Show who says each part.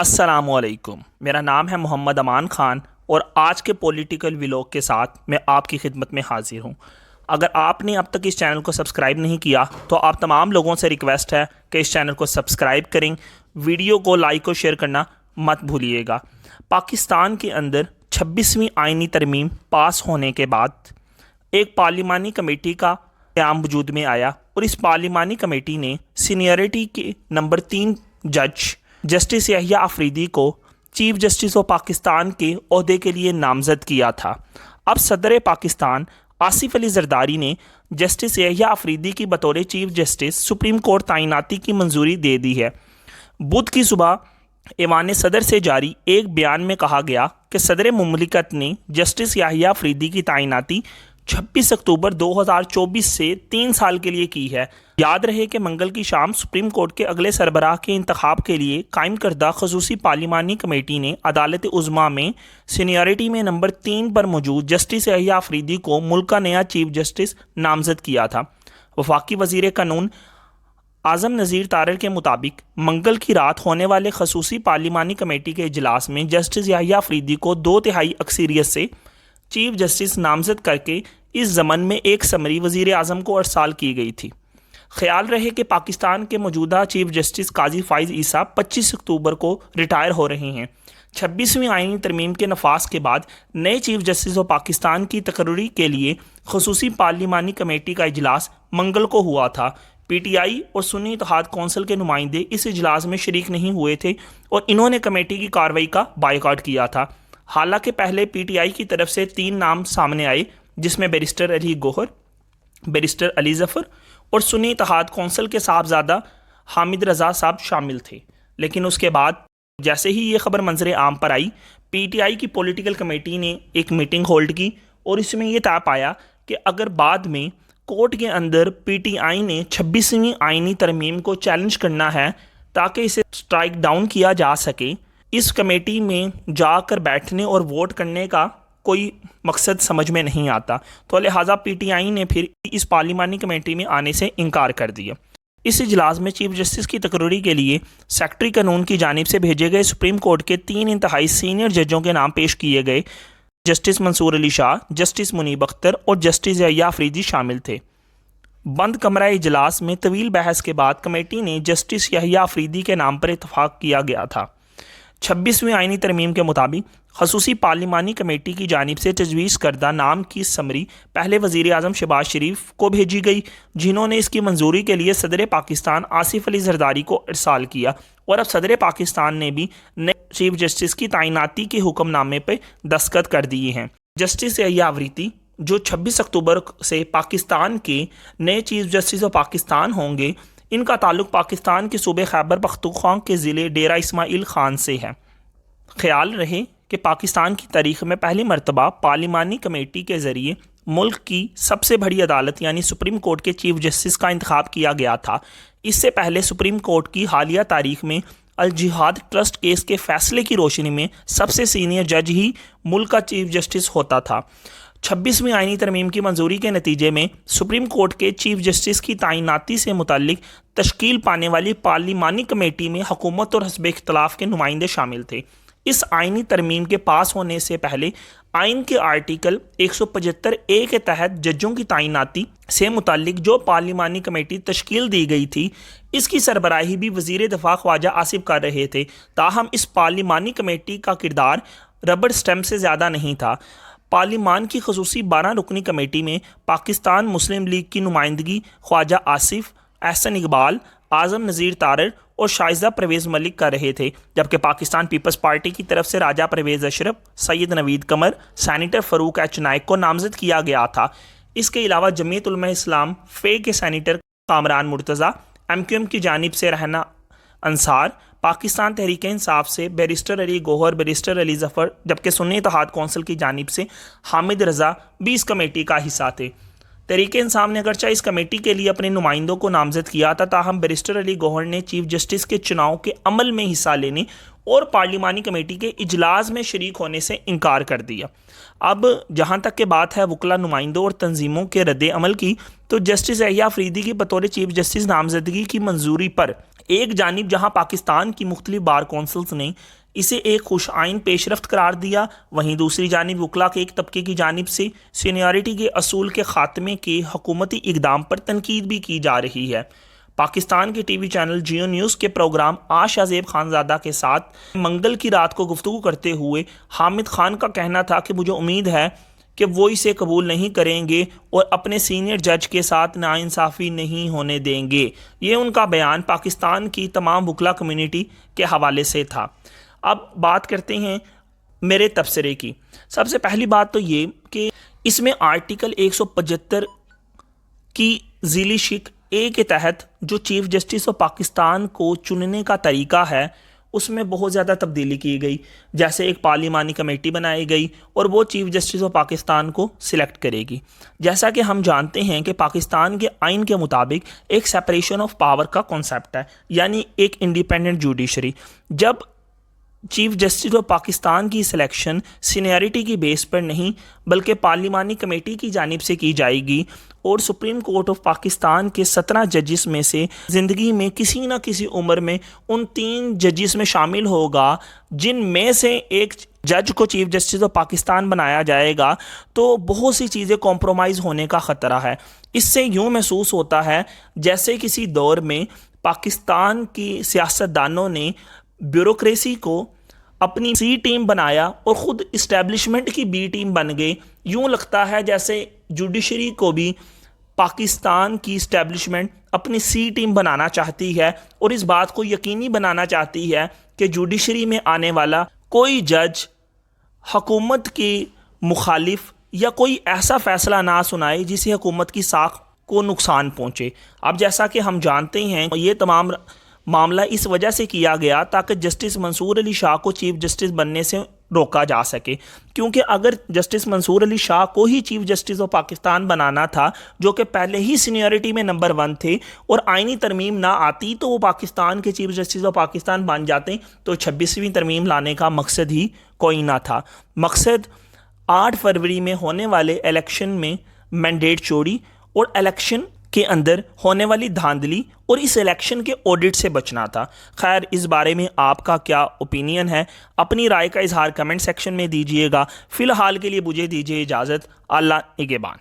Speaker 1: السلام علیکم، میرا نام ہے محمد امان خان اور آج کے پولیٹیکل ولاگ کے ساتھ میں آپ کی خدمت میں حاضر ہوں۔ اگر آپ نے اب تک اس چینل کو سبسکرائب نہیں کیا تو آپ تمام لوگوں سے ریکویسٹ ہے کہ اس چینل کو سبسکرائب کریں، ویڈیو کو لائک اور شیئر کرنا مت بھولیے گا۔ پاکستان کے اندر 26ویں آئینی ترمیم پاس ہونے کے بعد ایک پارلیمانی کمیٹی کا قیام وجود میں آیا اور اس پارلیمانی کمیٹی نے سینئرٹی کے نمبر 3 جج جسٹس یحییٰ آفریدی کو چیف جسٹس آف پاکستان کے عہدے کے لیے نامزد کیا تھا۔ اب صدر پاکستان آصف علی زرداری نے جسٹس یحییٰ آفریدی کی بطور چیف جسٹس سپریم کورٹ تعیناتی کی منظوری دے دی ہے۔ بدھ کی صبح ایوان صدر سے جاری ایک بیان میں کہا گیا کہ صدر مملکت نے جسٹس یحییٰ آفریدی کی تعیناتی 26 اکتوبر 2024 سے 3 سال کے لیے کی ہے۔ یاد رہے کہ منگل کی شام سپریم کورٹ کے اگلے سربراہ کے انتخاب کے لیے قائم کردہ خصوصی پارلیمانی کمیٹی نے عدالت عظمیٰ میں سینئرٹی میں نمبر 3 پر موجود جسٹس یحییٰ آفریدی کو ملک کا نیا چیف جسٹس نامزد کیا تھا۔ وفاقی وزیر قانون اعظم نذیر طارر کے مطابق منگل کی رات ہونے والے خصوصی پارلیمانی کمیٹی کے اجلاس میں جسٹس یحییٰ آفریدی کو 2/3 اکثریت سے چیف جسٹس نامزد کر کے اس ضمن میں ایک سمری وزیر اعظم کو ارسال کی گئی تھی۔ خیال رہے کہ پاکستان کے موجودہ چیف جسٹس قاضی فائز عیسیٰ 25 اکتوبر کو ریٹائر ہو رہے ہیں۔ 26ویں آئینی ترمیم کے نفاذ کے بعد نئے چیف جسٹس آف پاکستان کی تقرری کے لیے خصوصی پارلیمانی کمیٹی کا اجلاس منگل کو ہوا تھا۔ پی ٹی آئی اور سنی اتحاد کونسل کے نمائندے اس اجلاس میں شریک نہیں ہوئے تھے اور انہوں نے کمیٹی کی کارروائی کا بائیکاٹ کیا تھا۔ حالانکہ پہلے پی ٹی آئی کی طرف سے 3 نام سامنے آئے جس میں بیرسٹر علی گوہر، بیرسٹر علی ظفر اور سنی اتحاد کونسل کے صاحبزادہ حامد رضا صاحب شامل تھے، لیکن اس کے بعد جیسے ہی یہ خبر منظر عام پر آئی، پی ٹی آئی کی پولیٹیکل کمیٹی نے ایک میٹنگ ہولڈ کی اور اس میں یہ طے پایا کہ اگر بعد میں کورٹ کے اندر پی ٹی آئی نے 26ویں آئینی ترمیم کو چیلنج کرنا ہے تاکہ اسے سٹرائک ڈاؤن کیا جا سکے، اس کمیٹی میں جا کر بیٹھنے اور ووٹ کرنے کا کوئی مقصد سمجھ میں نہیں آتا، تو لہٰذا پی ٹی آئی نے پھر اس پارلیمانی کمیٹی میں آنے سے انکار کر دیا۔ اس اجلاس میں چیف جسٹس کی تقرری کے لیے سیکرٹری قانون کی جانب سے بھیجے گئے سپریم کورٹ کے 3 انتہائی سینئر ججوں کے نام پیش کیے گئے۔ جسٹس منصور علی شاہ، جسٹس منیب اختر اور جسٹس یحییٰ آفریدی شامل تھے۔ بند کمرہ اجلاس میں طویل بحث کے بعد کمیٹی نے جسٹس یحییٰ آفریدی کے نام پر اتفاق کیا گیا تھا۔ 26ویں آئینی ترمیم کے مطابق خصوصی پارلیمانی کمیٹی کی جانب سے تجویز کردہ نام کی سمری پہلے وزیر اعظم شہباز شریف کو بھیجی گئی، جنہوں نے اس کی منظوری کے لیے صدر پاکستان آصف علی زرداری کو ارسال کیا، اور اب صدر پاکستان نے بھی نئے چیف جسٹس کی تعیناتی کے حکم نامے پہ دستخط کر دیے ہیں۔ جسٹس یحییٰ آفریدی جو 26 اکتوبر سے پاکستان کے نئے چیف جسٹس آف پاکستان ہوں گے، ان کا تعلق پاکستان کے صوبے خیبر پختونخوا کے ضلع ڈیرہ اسماعیل خان سے ہے۔ خیال رہے کہ پاکستان کی تاریخ میں پہلی مرتبہ پارلیمانی کمیٹی کے ذریعے ملک کی سب سے بڑی عدالت یعنی سپریم کورٹ کے چیف جسٹس کا انتخاب کیا گیا تھا۔ اس سے پہلے سپریم کورٹ کی حالیہ تاریخ میں الجہاد ٹرسٹ کیس کے فیصلے کی روشنی میں سب سے سینئر جج ہی ملک کا چیف جسٹس ہوتا تھا۔ 26ویں آئینی ترمیم کی منظوری کے نتیجے میں سپریم کورٹ کے چیف جسٹس کی تعیناتی سے متعلق تشکیل پانے والی پارلیمانی کمیٹی میں حکومت اور حزب اختلاف کے نمائندے شامل تھے۔ اس آئینی ترمیم کے پاس ہونے سے پہلے آئین کے آرٹیکل 175(a) کے تحت ججوں کی تعیناتی سے متعلق جو پارلیمانی کمیٹی تشکیل دی گئی تھی، اس کی سربراہی بھی وزیر دفاع خواجہ آصف کر رہے تھے۔ تاہم اس پارلیمانی کمیٹی کا کردار ربڑ اسٹمپ سے زیادہ نہیں تھا۔ پارلیمان کی خصوصی 12 رکنی کمیٹی میں پاکستان مسلم لیگ کی نمائندگی خواجہ آصف، احسن اقبال، اعظم نذیر طارر اور شائستہ پرویز ملک کر رہے تھے، جبکہ پاکستان پیپلز پارٹی کی طرف سے راجہ پرویز اشرف، سید نوید قمر، سینیٹر فاروق ایچ نائک کو نامزد کیا گیا تھا۔ اس کے علاوہ جمعیت علماء اسلام فے کے senator Kamran Murtaza, M Q M کی جانب سے رہنا انصار، پاکستان تحریک انصاف سے بیرسٹر علی گوہر، بیرسٹر علی ظفر، جبکہ سنی اتحاد کونسل کی جانب سے حامد رضا بھی اس کمیٹی کا حصہ تھے۔ تحریک انصاف نے اگرچہ اس کمیٹی کے لیے اپنے نمائندوں کو نامزد کیا تھا، تاہم بیرسٹر علی گوہر نے چیف جسٹس کے چناؤ کے عمل میں حصہ لینے اور پارلیمانی کمیٹی کے اجلاس میں شریک ہونے سے انکار کر دیا۔ اب جہاں تک کہ بات ہے وکلا نمائندوں اور تنظیموں کے رد عمل کی، تو جسٹس یحییٰ آفریدی کی بطور چیف جسٹس نامزدگی کی منظوری پر ایک جانب جہاں پاکستان کی مختلف بار کونسلز نے اسے ایک خوش آئند پیش رفت قرار دیا، وہیں دوسری جانب وکلاء کے ایک طبقے کی جانب سے سینیورٹی کے اصول کے خاتمے کے حکومتی اقدام پر تنقید بھی کی جا رہی ہے۔ پاکستان کے T V channel Geo news کے پروگرام آشا زیب خانزادہ کے ساتھ منگل کی رات کو گفتگو کرتے ہوئے حامد خان کا کہنا تھا کہ مجھے امید ہے کہ وہ اسے قبول نہیں کریں گے اور اپنے سینئر جج کے ساتھ ناانصافی نہیں ہونے دیں گے۔ یہ ان کا بیان پاکستان کی تمام وکلاء کمیونٹی کے حوالے سے تھا۔ اب بات کرتے ہیں میرے تبصرے کی۔ سب سے پہلی بات تو یہ کہ اس میں آرٹیکل 175 کی ذیلی شق اے کے تحت جو چیف جسٹس آف پاکستان کو چننے کا طریقہ ہے اس میں بہت زیادہ تبدیلی کی گئی، جیسے ایک پارلیمانی کمیٹی بنائی گئی اور وہ چیف جسٹس آف پاکستان کو سلیکٹ کرے گی۔ جیسا کہ ہم جانتے ہیں کہ پاکستان کے آئین کے مطابق ایک سیپریشن آف پاور کا کنسیپٹ ہے، یعنی ایک انڈیپینڈنٹ جوڈیشری۔ جب چیف جسٹس آف پاکستان کی سلیکشن سینیئرٹی کی بیس پر نہیں بلکہ پارلیمانی کمیٹی کی جانب سے کی جائے گی اور سپریم کورٹ آف پاکستان کے 17 ججز میں سے زندگی میں کسی نہ کسی عمر میں ان 3 ججز میں شامل ہوگا جن میں سے ایک جج کو چیف جسٹس آف پاکستان بنایا جائے گا، تو بہت سی چیزیں کمپرومائز ہونے کا خطرہ ہے۔ اس سے یوں محسوس ہوتا ہے جیسے کسی دور میں پاکستان کی سیاستدانوں نے بیوروکریسی کو اپنی سی ٹیم بنایا اور خود اسٹیبلشمنٹ کی بی ٹیم بن گئے۔ یوں لگتا ہے جیسے جوڈیشری کو بھی پاکستان کی اسٹیبلشمنٹ اپنی سی ٹیم بنانا چاہتی ہے اور اس بات کو یقینی بنانا چاہتی ہے کہ جوڈیشری میں آنے والا کوئی جج حکومت کی مخالف یا کوئی ایسا فیصلہ نہ سنائے جسے حکومت کی ساکھ کو نقصان پہنچے۔ اب جیسا کہ ہم جانتے ہیں یہ تمام معاملہ اس وجہ سے کیا گیا تاکہ جسٹس منصور علی شاہ کو چیف جسٹس بننے سے روکا جا سکے، کیونکہ اگر جسٹس منصور علی شاہ کو ہی چیف جسٹس آف پاکستان بنانا تھا جو کہ پہلے ہی سینیورٹی میں نمبر 1 تھے اور آئینی ترمیم نہ آتی تو وہ پاکستان کے چیف جسٹس آف پاکستان بن جاتے، تو 26ویں ترمیم لانے کا مقصد ہی کوئی نہ تھا۔ مقصد 8 فروری میں ہونے والے الیکشن میں مینڈیٹ چوری اور الیکشن کے اندر ہونے والی دھاندلی اور اس الیکشن کے آڈٹ سے بچنا تھا۔ خیر، اس بارے میں آپ کا کیا اوپینین ہے؟ اپنی رائے کا اظہار کمنٹ سیکشن میں دیجیے گا۔ فی الحال کے لیے مجھے دیجیے اجازت۔ اللہ نگہبان۔